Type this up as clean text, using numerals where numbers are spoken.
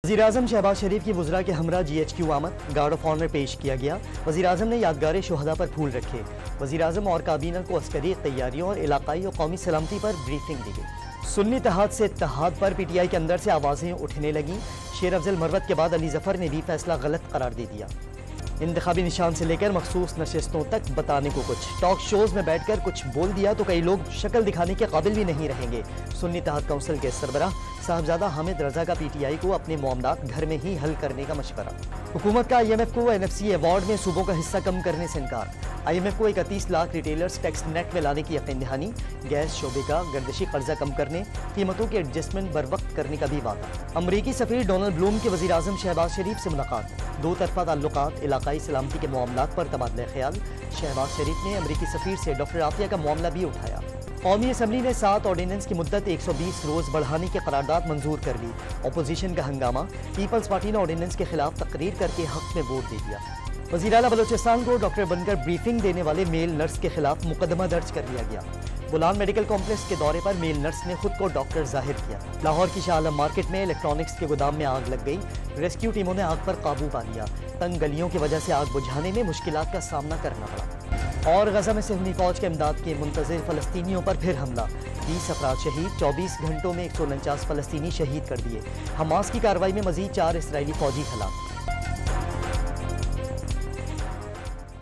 वज़ीर-ए-आज़म शहबाज शरीफ की वज़रा के हमरा GHQ आमद, गार्ड ऑफ ऑनर पेश किया गया। वज़ीर-ए-आज़म ने यादगार शोहदा पर फूल रखे। वज़ीर-ए-आज़म और काबीना को अस्करी तैयारियों और इलाकाई और कौमी सलामती पर ब्रीफिंग दी गई। सुन्नी इत्तेहाद से इत्तेहाद पर PTI के अंदर से आवाज़ें उठने लगीं। शेर अफजल मरवत के बाद अली जफ़र ने भी फैसला गलत करार दे दिया। इंतखाबी निशान से लेकर मखसूस नशिस्तों तक बताने को कुछ, टॉक शोज में बैठकर कुछ बोल दिया तो कई लोग शक्ल दिखाने के काबिल भी नहीं रहेंगे। सुन्नी इत्तेहाद काउंसिल के सरबराह साहबजादा हामिद रजा का PTI को अपने मामलात घर में ही हल करने का मशवरा। हुकूमत का IMF को NFC अवार्ड में सूबों का हिस्सा कम करने से इनकार। IMF को 31 लाख रिटेलर्स टैक्स नेट में लाने की यकीन दहानी। गैस शोबे का गर्दिशी कर्जा कम करने, कीमतों के एडजस्टमेंट बर वक्त करने का भी वादा। अमरीकी सफीर डोनाल्ड ब्लूम के वज़ीर-ए-आज़म शहबाज शरीफ से मुलाकात। दो तरफा ताल्लुकात, इलाकाई सलामती के मामलात पर तबादला ख्याल। शहबाज शरीफ ने अमरीकी सफीर से डॉक्टर आफिया का मामला भी उठाया। कौमी असम्बली ने 7 ऑर्डिनेंस की मुद्दत 120 रोज बढ़ाने की करारदाद मंजूर कर ली। अपोजिशन का हंगामा, पीपल्स पार्टी ने ऑर्डिनेंस के खिलाफ तकरीर करके हक में वोट दे दिया। वज़ीर आला बलोचिस्तान को डॉक्टर बनकर ब्रीफिंग देने वाले मेल नर्स के खिलाफ मुकदमा दर्ज कर लिया गया। बुलान मेडिकल कॉम्प्लेक्स के दौरे पर मेल नर्स ने खुद को डॉक्टर जाहिर किया। लाहौर की शाह आलम मार्केट में इलेक्ट्रॉनिक्स के गोदाम में आग लग गई। रेस्क्यू टीमों ने आग पर काबू पा लिया। तंग गलियों की वजह से आग बुझाने में मुश्किलात का सामना करना पड़ा। और गजा में सिंधी फौज के इमदाद के मुंतज़िर फ़लस्तीनियों पर फिर हमला। 20 अफराद शहीद, 24 घंटों में 149 फ़लस्तीनी शहीद कर दिए। हमास की कार्रवाई में मज़ीद 4 इसराइली फौजी हलाक।